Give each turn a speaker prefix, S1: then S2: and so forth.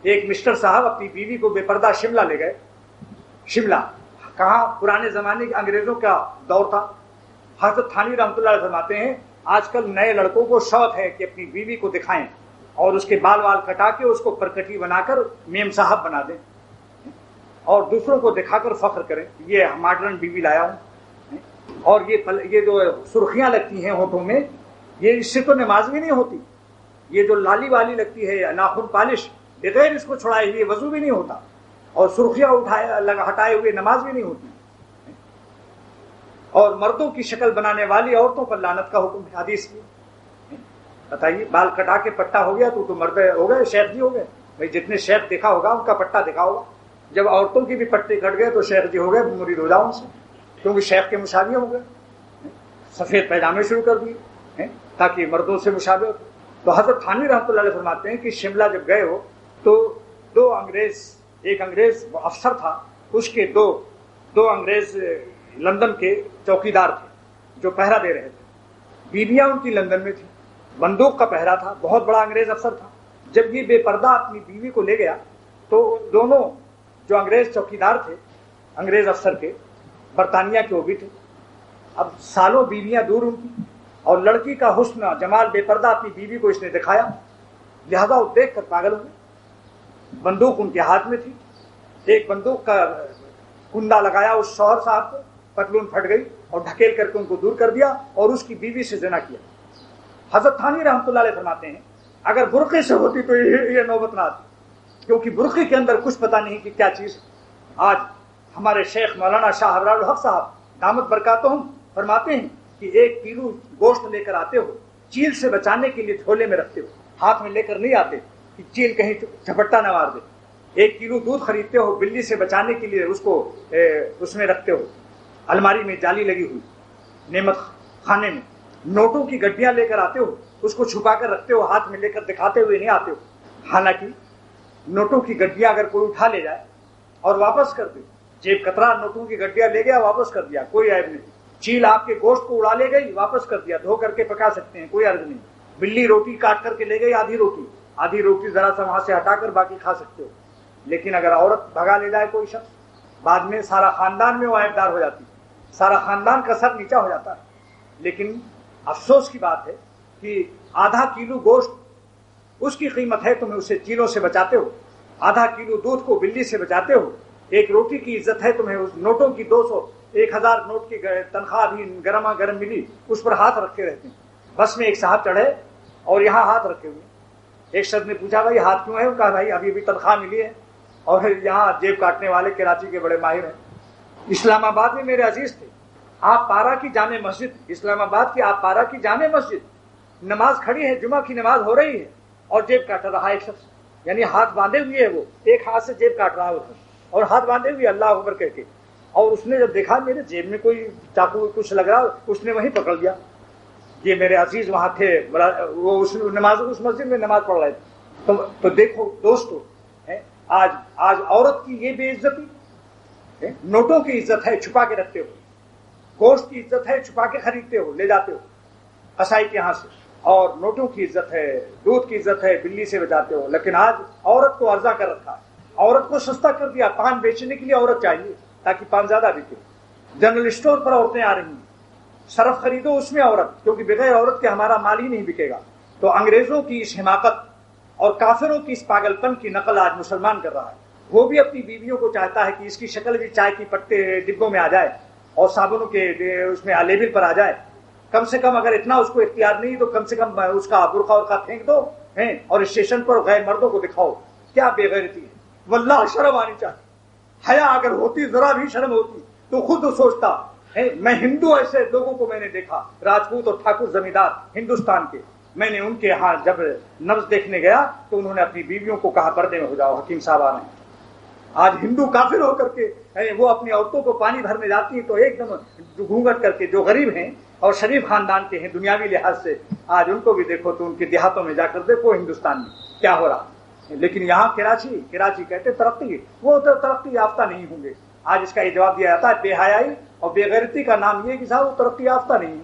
S1: ایک مسٹر صاحب اپنی بیوی کو بے پردہ شملہ لے گئے. شملہ کہاں؟ پرانے زمانے کے انگریزوں کا دور تھا. حضرت تھانوی رحمۃ اللہ علیہ فرماتے ہیں آج کل نئے لڑکوں کو شوق ہے کہ اپنی بیوی کو دکھائیں اور اس کے بال وال کٹا کے اس کو پرکٹی بنا کر میم صاحب بنا دیں اور دوسروں کو دکھا کر فخر کریں یہ ماڈرن بیوی لایا ہوں. اور یہ جو سرخیاں لگتی ہیں ہونٹوں میں، یہ اس سے تو نماز بھی نہیں ہوتی. یہ جو لالی والی لگتی ہے ناخن پالش، بغیر اس کو چھڑائے ہوئے وضو بھی نہیں ہوتا. اور سرخیاں ہٹائے ہوئے نماز بھی نہیں ہوتی. اور مردوں کی شکل بنانے والی عورتوں پر لعنت کا حکم ہے حدیث میں. بتائیے، بال کٹا کے پٹا ہو گیا تو مرد ہو گئے، شیخ جی ہو گئے. بھائی جتنے شیخ دیکھا ہوگا ان کا پٹا دیکھا ہوگا. جب عورتوں کی بھی پٹے کٹ گئے تو شیخ جی ہو گئے، مرید ہو جاؤ ان سے، کیونکہ شیخ کے مشابہ ہو گئے. سفید پیجامے شروع کر دیے تاکہ مردوں سے مشابہ ہو. تو حضرت تھانوی رحمۃ اللہ علیہ فرماتے ہیں کہ شملہ جب گئے ہو تو ایک انگریز افسر تھا، اس کے دو انگریز لندن کے چوکیدار تھے جو پہرا دے رہے تھے. بیویاں ان کی لندن میں تھی، بندوق کا پہرا تھا. بہت بڑا انگریز افسر تھا. جب یہ بے پردہ اپنی بیوی کو لے گیا تو دونوں جو انگریز چوکیدار تھے انگریز افسر کے، برطانیہ کے وہ بھی تھے. اب سالوں بیویاں دور ان کی، اور لڑکی کا حسن جمال بے پردہ اپنی بیوی کو اس نے دکھایا، لہذا وہ دیکھ کر پاگل ہوئے. بندوق ان کے ہاتھ میں تھی. ایک بندوق کا کنڈا لگایا اس شوہر صاحب کو، پتلون پھٹ گئی اور ڈھکیل کر کے ان کو دور کر دیا اور اس کی بیوی سے زنا کیا. حضرت تھانوی رحمۃ اللہ علیہ فرماتے ہیں اگر برقعے سے ہوتی تو یہ نوبت نہ آتی، کیونکہ برقعے کے اندر کچھ پتہ نہیں کہ کیا چیز. آج ہمارے شیخ مولانا شاہ ابرار الحق صاحب دامت برکاتہم فرماتے ہیں کہ 1 کلو گوشت لے کر آتے ہو، چیل سے بچانے کے لیے جھولے میں رکھتے ہو، ہاتھ میں لے کر نہیں آتے کہ چیل کہیں جھپٹا نہ مار دے. 1 کلو دودھ خریدتے ہو، بلی سے بچانے کے لیے اس کو اس میں رکھتے ہو، الماری میں جالی لگی ہوئی نعمت خانے میں. نوٹوں کی گڈیاں لے کر آتے ہو، اس کو چھپا کر رکھتے ہو، ہاتھ میں لے کر دکھاتے ہوئے نہیں آتے ہو. حالانکہ نوٹوں کی گڈیاں اگر کوئی اٹھا لے جائے اور واپس کر دے، جیب کترا نوٹوں کی گڈیاں لے گیا واپس کر دیا، کوئی عیب نہیں. چیل آپ کے گوشت کو اڑا لے گئی، واپس کر دیا، دھو کر کے پکا سکتے ہیں، کوئی عرض نہیں. بلی روٹی کاٹ کر کے لے گئی، آدھی روٹی ذرا سا وہاں سے ہٹا کر باقی کھا سکتے ہو. لیکن اگر عورت بھگا لے جائے کوئی شخص، بعد میں سارا خاندان میں وہ عیبدار ہو جاتی، سارا خاندان کا سر نیچا ہو جاتا ہے. لیکن افسوس کی بات ہے کہ آدھا کلو گوشت اس کی قیمت ہے، تمہیں اسے چیلوں سے بچاتے ہو. آدھا کلو دودھ کو بلی سے بچاتے ہو. 1 روٹی کی عزت ہے تمہیں، اس نوٹوں کی 200 1000 نوٹ کی تنخواہ بھی گرما گرم ملی، اس پر ہاتھ رکھے رہتے ہیں. بس میں ایک صاحب چڑھے اور یہاں ہاتھ رکھے ہوئے. ایک شخص نے پوچھا بھائی ہاتھ کیوں ہے؟ کہا بھائی ابھی بھی تنخواہ ملی ہے اور یہاں جیب کاٹنے والے کراچی کے بڑے ماہر ہیں. اسلام آباد میں میرے عزیز تھے، آپ پارا کی جامع مسجد، اسلام آباد کی آپ پارا کی جامع مسجد، نماز کھڑی ہے، جمعہ کی نماز ہو رہی ہے اور جیب کاٹ رہا ہے ایک شخص. یعنی ہاتھ باندھے ہوئے ہے، وہ ایک ہاتھ سے جیب کاٹ رہا ہے اور ہاتھ باندھے ہوئے اللہ اکبر کہہ کے. اور اس نے جب دیکھا میرے جیب میں کوئی چاقو کچھ لگ رہا، اس نے وہیں پکڑ لیا. یہ میرے عزیز وہاں تھے، وہ اس مسجد میں نماز پڑھ رہے تھے. تو دیکھو دوستو، آج عورت کی یہ بے عزتی. نوٹوں کی عزت ہے، چھپا کے رکھتے ہو. گوشت کی عزت ہے، چھپا کے خریدتے ہو، لے جاتے ہو قصائی کے یہاں سے. اور نوٹوں کی عزت ہے، دودھ کی عزت ہے، بلی سے بچاتے ہو. لیکن آج عورت کو ارزاں کر رکھا ہے، عورت کو سستا کر دیا. پان بیچنے کے لیے عورت چاہیے تاکہ پان زیادہ بکے. جنرل اسٹور پر عورتیں آ رہی ہیں، صرف خریدو اس میں عورت، کیونکہ بغیر عورت کے ہمارا مال ہی نہیں بکے گا. تو انگریزوں کی اس حماقت اور کافروں کی اس پاگل پن کی نقل آج مسلمان کر رہا ہے. وہ بھی اپنی بیویوں کو چاہتا ہے کہ اس کی شکل بھی چائے کی پتے ڈبوں میں آ جائے اور صابنوں کے اس میں لیبل پر آ جائے. کم سے کم اگر اتنا اس کو اختیار نہیں تو کم سے کم اس کا برقع اور پھینک دو اور اسٹیشن پر غیر مردوں کو دکھاؤ. کیا بے غیرتی ہے! واللہ شرم آنی چاہیے. حیا اگر ہوتی، ذرا بھی شرم ہوتی تو خود سوچتا. میں ہندو ایسے لوگوں کو میں نے دیکھا، راجپوت اور ٹھاکر زمیندار ہندوستان کے، میں نے ان کے ہاں جب نبض دیکھنے گیا تو انہوں نے اپنی بیویوں کو کہا پردے میں ہو جاؤ. حکیم صاحب آ رہے ہیں. آج ہندو کافر ہو کر کے وہ اپنی عورتوں کو پانی بھرنے جاتی ہیں تو ایک دم گھونگھٹ کر کے، جو غریب ہیں اور شریف خاندان کے ہیں دنیاوی لحاظ سے، آج ان کو بھی دیکھو تو ان کے دیہاتوں میں جا کر دیکھو ہندوستان میں کیا ہو رہا. لیکن یہاں کراچی کہتے ترقی، وہ تو ترقی یافتہ نہیں ہوں گے. آج اس کا یہ جواب دیا جاتا ہے بے حیائی اور بے غیرتی کا نام یہ کہ صاحب وہ ترقی یافتہ نہیں ہے.